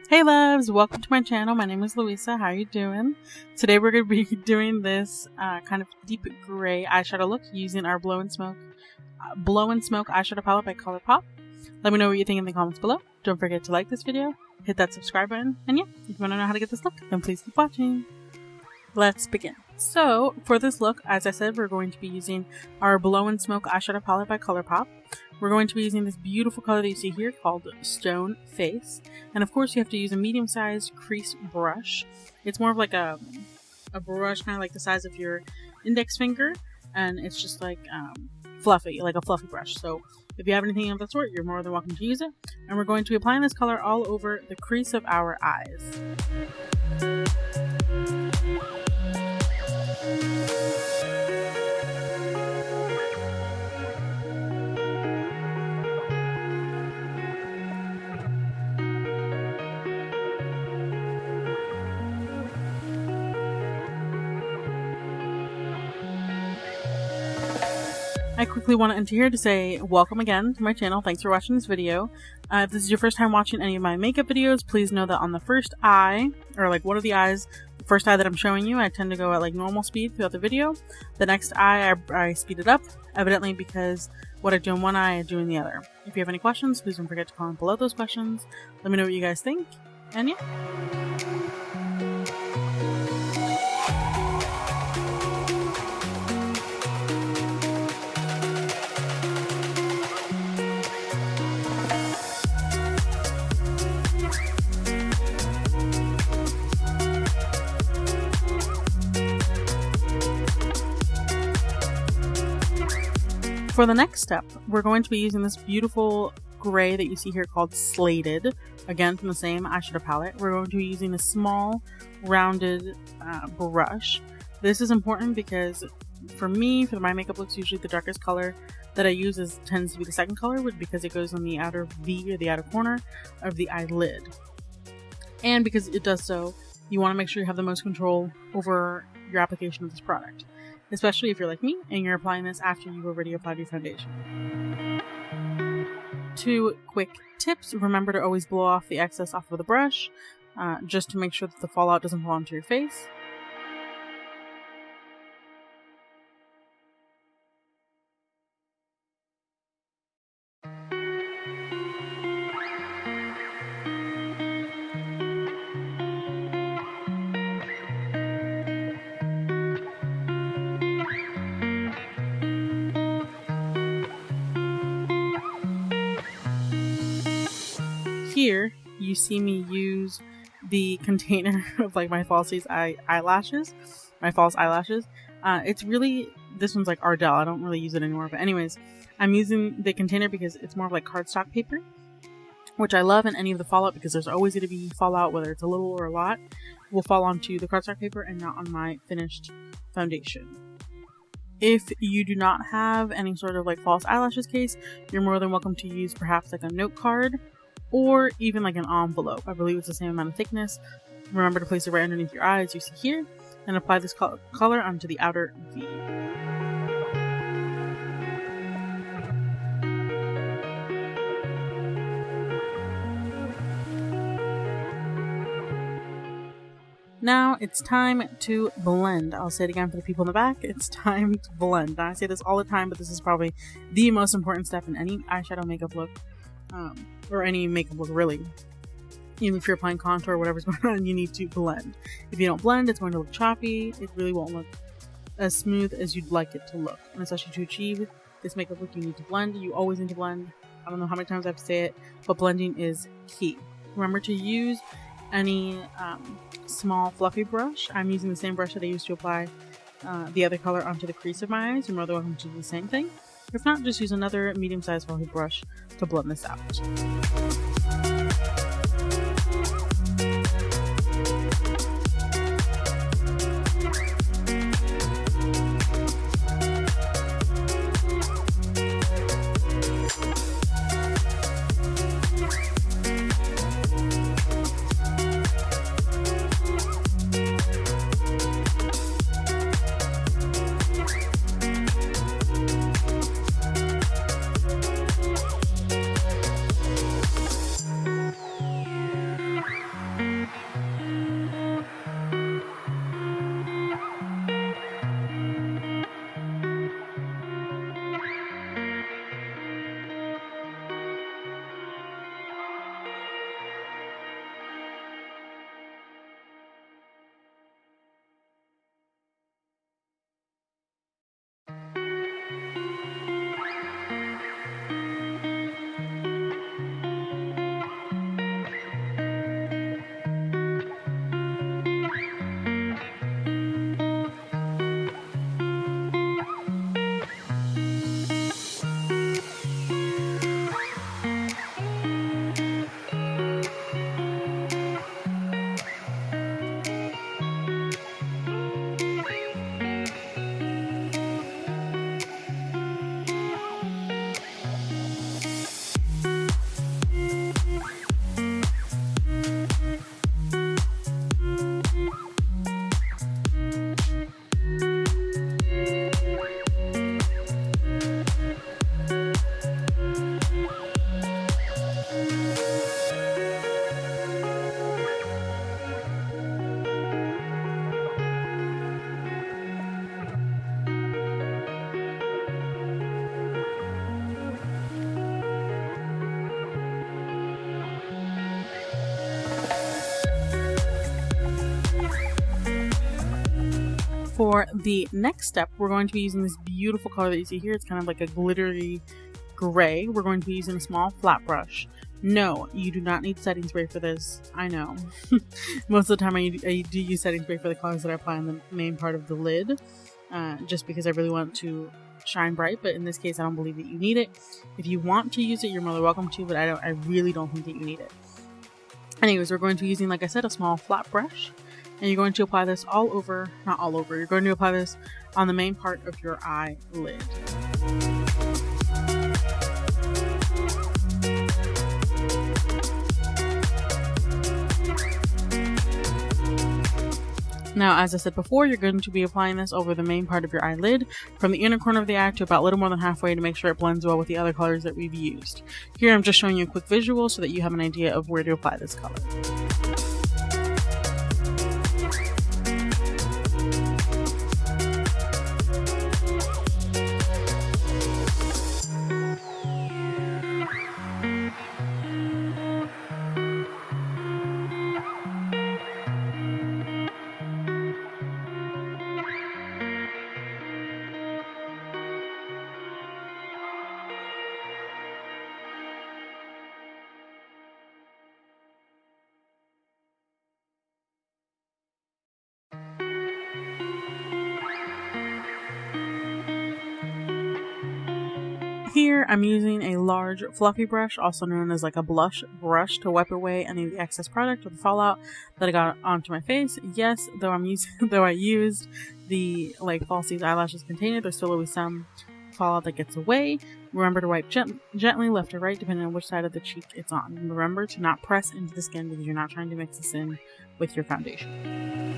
Hey loves, welcome to my channel. My name is Luisa. How are you doing? Today we're going to be doing this kind of deep gray eyeshadow look using our Blowin Smoke eyeshadow palette by Colourpop. Let me know what you think in the comments below. Don't forget to like this video, hit that subscribe button, and yeah, if you want to know how to get this look, then please keep watching. Let's begin. So for this look, as I said, we're going to be using our Blowin Smoke eyeshadow palette by Colourpop. We're going to be using this beautiful color that you see here called Stone Face. And of course you have to use a medium-sized crease brush. It's more of like a brush kind of like the size of your index finger. And it's just like fluffy, like a fluffy brush. So if you have anything of that sort, you're more than welcome to use it. And we're going to be applying this color all over the crease of our eyes. I quickly want to enter here to say welcome again to my channel. Thanks for watching this video. If this is your first time watching any of my makeup videos, please know that on the first eye, or like one of the eyes, the first eye that I'm showing you, I tend to go at like normal speed throughout the video. The next eye, I speed it up, evidently because what I do in one eye, I do in the other. If you have any questions, please don't forget to comment below those questions. Let me know what you guys think, and yeah. For the next step, we're going to be using this beautiful gray that you see here called Slated, again from the same eyeshadow palette. We're going to be using a small rounded brush. This is important because for me, for my makeup looks, usually the darkest color that I use tends to be the second color, because it goes on the outer V or the outer corner of the eyelid. And because it does so, you want to make sure you have the most control over your application of this product. Especially if you're like me and you're applying this after you've already applied your foundation. 2 quick tips. Remember to always blow off the excess off of the brush, just to make sure that the fallout doesn't fall onto your face. Here you see me use the container of like my false eyelashes. It's really, this one's like Ardell. I don't really use it anymore, but anyways, I'm using the container because it's more of like cardstock paper, which I love in any of the fallout, because there's always going to be fallout, whether it's a little or a lot, will fall onto the cardstock paper and not on my finished foundation. If you do not have any sort of like false eyelashes case, you're more than welcome to use perhaps like a note card, or even like an envelope. I believe it's the same amount of thickness. Remember to place it right underneath your eyes, you see here, and apply this color onto the outer V. Now it's time to blend. I'll say it again for the people in the back. It's time to blend. Now, I say this all the time, but this is probably the most important step in any eyeshadow makeup look. Or any makeup look, really. Even if you're applying contour or whatever's going on, you need to blend. If you don't blend, it's going to look choppy. It really won't look as smooth as you'd like it to look. And especially to achieve this makeup look, you need to blend. You always need to blend. I don't know how many times I have to say it, but blending is key. Remember to use any small fluffy brush. I'm using the same brush that I used to apply the other color onto the crease of my eyes. You're more than welcome to do the same thing. If not, just use another medium-sized fluffy brush to blend this out. For the next step, we're going to be using this beautiful color that you see here. It's kind of like a glittery gray. We're going to be using a small flat brush. No, you do not need setting spray for this. I know. Most of the time I do use setting spray for the colors that I apply on the main part of the lid, just because I really want to shine bright, but in this case I don't believe that you need it. If you want to use it, you're more than welcome to, but I really don't think that you need it. Anyways, we're going to be using, like I said, a small flat brush, and you're going to apply this all over, not all over, you're going to apply this on the main part of your eyelid. Now, as I said before, you're going to be applying this over the main part of your eyelid from the inner corner of the eye to about a little more than halfway to make sure it blends well with the other colors that we've used. Here I'm just showing you a quick visual so that you have an idea of where to apply this color. Here I'm using a large fluffy brush, also known as like a blush brush, to wipe away any of the excess product or the fallout that I got onto my face. Yes, though I used the like falsies eyelashes container, there's still always some fallout that gets away. Remember to wipe gently left or right depending on which side of the cheek it's on. And remember to not press into the skin because you're not trying to mix this in with your foundation.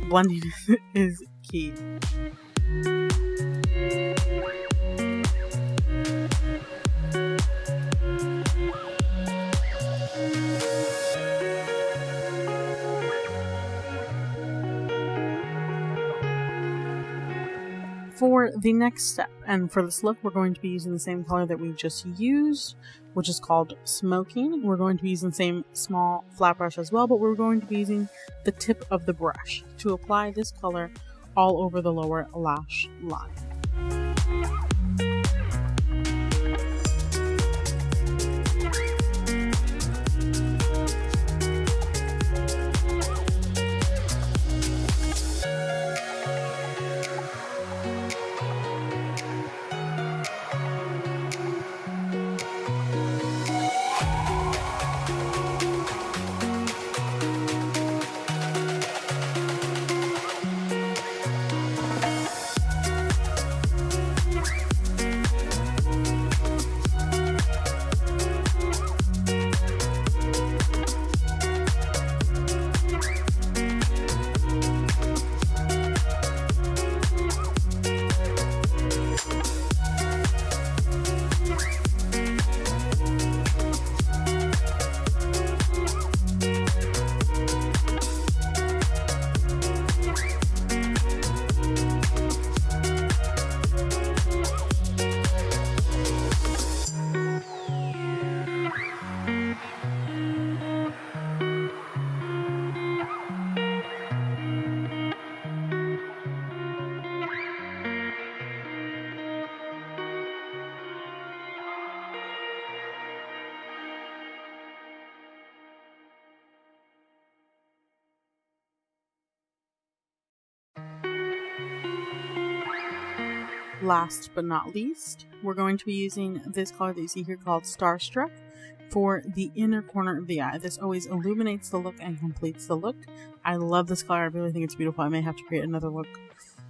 Blending is key. For the next step, and for this look, we're going to be using the same color that we just used, which is called Smoking. We're going to be using the same small flat brush as well, but we're going to be using the tip of the brush to apply this color all over the lower lash line. Last but not least, we're going to be using this color that you see here called Starstruck for the inner corner of the eye. This always illuminates the look and completes the look. I love this color. I really think it's beautiful. I may have to create another look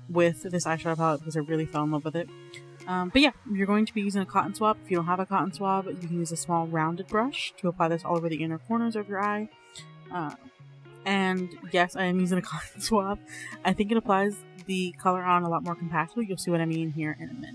with this eyeshadow palette because I really fell in love with it. But yeah, you're going to be using a cotton swab. If you don't have a cotton swab, you can use a small rounded brush to apply this all over the inner corners of your eye. And yes, I am using a cotton swab. I think it applies the color on a lot more compactly. You'll see what I mean here in a minute.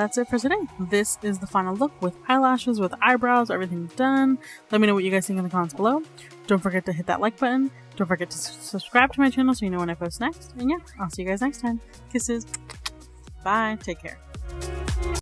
that's it for today. This is the final look with eyelashes, with eyebrows, everything's done. Let me know what you guys think in the comments below. Don't forget to hit that like button. Don't forget to subscribe to my channel so you know when I post next. And yeah, I'll see you guys next time. Kisses. Bye. Take care.